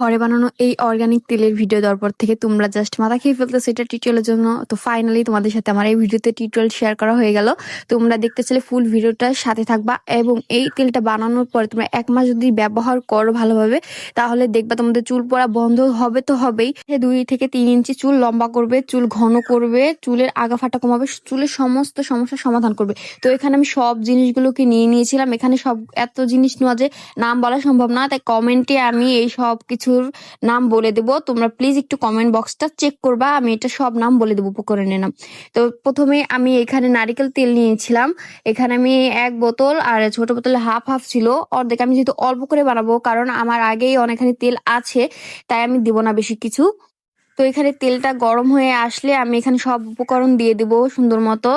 ঘরে বানানো এই অর্গানিক তেলের ভিডিও দেওয়ার পর থেকে তোমরা জাস্ট মাথা খেয়ে ফেলতেছো এটা টিউটোরিয়ালের জন্য। তো ফাইনালি তোমাদের সাথে আমার এই ভিডিওতে টিউটোরিয়াল শেয়ার করা হয়ে গেল। তোমরা দেখতে চাইলে ফুল ভিডিওটার সাথে থাকবা, এবং এই তেলটা বানানোর পরে তোমরা 1 মাস যদি ব্যবহার করো ভালোভাবে, তাহলে দেখবা তোমাদের চুল পড়া বন্ধ হবে তো হবেই। 2 থেকে 3 ইঞ্চি চুল লম্বা করবে, চুল ঘন করবে, চুলের আগা ফাটা কমাবে, চুলের সমস্ত সমস্যার সমাধান করবে। তো এখানে আমি সব জিনিসগুলোকে নিয়ে নিয়েছিলাম। এখানে সব এত জিনিস নেওয়া যে নাম বলা সম্ভব না, তাই কমেন্টে আমি এই সব কিছুর নাম বলে দেবো। তোমরা প্লিজ একটু কমেন্ট বক্সটা চেক করবা, আমি এটা সব নাম বলে দেবো উপকরণের নাম। তো প্রথমে আমি এখানে নারিকেল তেল নিয়েছিলাম। এখানে আমি 1 বোতল, আর ছোট বোতলে হাফ হাফ ছিল অর্ধেক। আমি যেহেতু অল্প করে বানাবো, কারণ আমার আগেই অনেকখানি তেল আছে, তাই আমি দিব না বেশি কিছু। তো এখানে তেলটা গরম হয়ে আসলে আমি এখানে সব উপকরণ দিয়ে দিব সুন্দর মতো।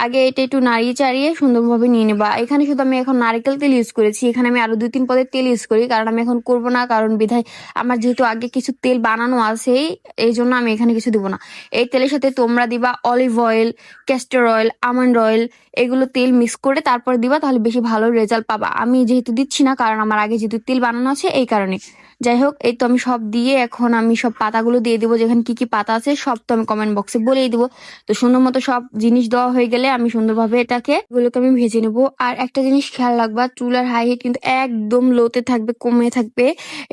আগে এটা একটু নাড়িয়ে চাড়িয়ে সুন্দরভাবে নিয়ে নেবা। এখানে শুধু আমি এখন নারকেল তেল ইউজ করেছি, এখানে আমি আরো 2-3 পদের তেল ইউজ করি, কারণ আমি এখন করব না, কারণ বিধায় আমার যেহেতু আগে কিছু তেল বানানো আছে, এই জন্য আমি এখানে কিছু দিব না। এই তেলের সাথে তোমরা দিবা olive oil, castor oil, almond oil, এগুলো তেল মিক্স করে তারপর দিবা, তাহলে বেশি ভালো রেজাল্ট পাবা। আমি যেহেতু দিচ্ছি না, কারণ আমার আগে যেহেতু তেল বানানো আছে এই কারণে। যাই হোক, এই তো আমি সব দিয়ে এখন আমি সব পাতাগুলো দিয়ে দিব, যেখানে কি কি পাতা আছে সব তো আমি কমেন্ট বক্সে বলেই দিব। তো সুন্দর মতো সব জিনিস দেওয়া হয়ে গেলে আমি সুন্দরভাবে এগুলোকে আমি ভেজে নেব। আর একটা জিনিস খেয়াল রাখবা, চুলার হাই হিট কিন্তু একদম লোতে থাকবে, কমে থাকবে।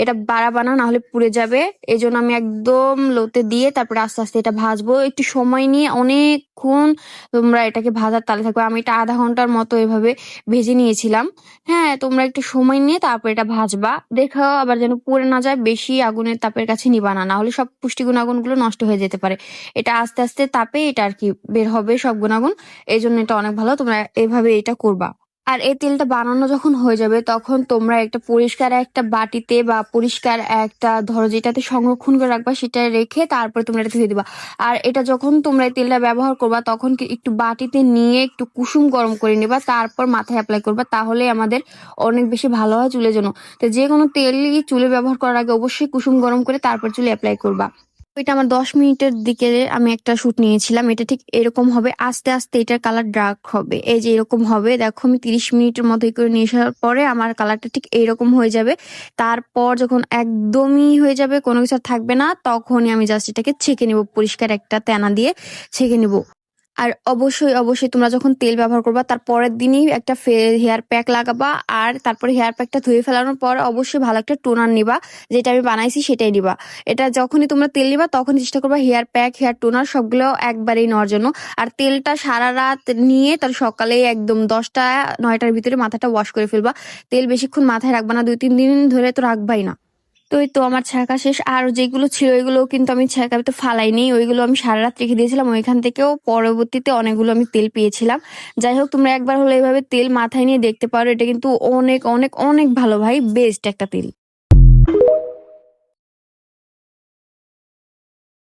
এটা বাড়াবা না, নাহলে পুড়ে যাবে। এই জন্য আমি একদম লোতে দিয়ে তারপরে আস্তে আস্তে এটা ভাজবো, একটু সময় নিয়ে অনেকক্ষণ তোমরা এটাকে ভাজার তালে থাকবে। আমি এটা আধা ঘন্টার মতো এভাবে ভেজে নিয়েছিলাম। হ্যাঁ, তোমরা একটু সময় নিয়ে তারপর এটা ভাজবা, দেখো আবার যেন পুড়ে না যায়। বেশি আগুনের তাপের কাছে নিবা না, না হলে সব পুষ্টি গুণাগুণ গুলো নষ্ট হয়ে যেতে পারে। এটা আস্তে আস্তে তাপে এটা আর কি বের হবে সব গুণাগুণ। এই জন্য এটা অনেক ভালো, তোমরা এভাবে এটা করবা। আর এই তেলটা বানানো যখন হয়ে যাবে, তখন তোমরা একটা পরিষ্কার একটা বাটিতে বা পরিষ্কার একটা, ধরো যেটাতে সংরক্ষণ করে রাখবা, সেটা রেখে তারপরে তোমরা এটা ধুয়ে দিবা। আর এটা যখন তোমরা এই তেলটা ব্যবহার করবা, তখন কি একটু বাটিতে নিয়ে একটু কুসুম গরম করে নিবা, তারপর মাথায় অ্যাপ্লাই করবা, তাহলে আমাদের অনেক বেশি ভালো হয় চুলের জন্য। তো যে কোনো তেলই চুলে ব্যবহার করার আগে অবশ্যই কুসুম গরম করে তারপর চুলে অ্যাপ্লাই করবা। এটা আমার 10 মিনিটের দিকে আমি একটা শুট নিয়েছিলাম। এটা ঠিক এরকম হবে, আস্তে আস্তে এটার কালার ডার্ক হবে, এই যে এরকম হবে। দেখো আমি 30 মিনিটের মতো করে নিয়ে আসার পরে আমার কালারটা ঠিক এইরকম হয়ে যাবে। তারপর যখন একদমই হয়ে যাবে, কোনো কিছু আর থাকবে না, তখনই আমি জাস্ট এটাকে ছেঁকে নিব, পরিষ্কার একটা তেনা দিয়ে ছেঁকে নিব। আর অবশ্যই অবশ্যই তোমরা যখন তেল ব্যবহার করবা, তার পরের দিনই একটা হেয়ার প্যাক লাগাবা। আর তারপরে হেয়ার প্যাকটা ধুয়ে ফেলানোর পর অবশ্যই ভালো একটা টোনার নিবা, যেটা আমি বানাইছি সেটাই নিবা। এটা যখনই তোমরা তেল নিবা, তখনই চেষ্টা করবা হেয়ার প্যাক, হেয়ার টোনার সবগুলো একবারেই নেওয়ার জন্য। আর তেলটা সারা রাত নিয়ে তার সকালে একদম 10টা-9টার ভিতরে মাথাটা ওয়াশ করে ফেলবা। তেল বেশিক্ষণ মাথায় রাখবা না, 2-3 দিন ধরে তো রাখবাই না। তো এই তো আমার ছাঁকা শেষ। আর যেগুলো ছিল ওইগুলো কিন্তু আমি ছাঁকাতে ফালাইনি, ওইগুলো আমি সারা রাত রেখে দিয়েছিলাম। ওইখান থেকেও পরবর্তীতে অনেকগুলো আমি তেল পেয়েছিলাম। যাই হোক, তোমরা একবার হলো এইভাবে তেল মাথায় নিয়ে দেখতে পারো, এটা কিন্তু অনেক অনেক অনেক ভালো ভাই, বেস্ট একটা তেল।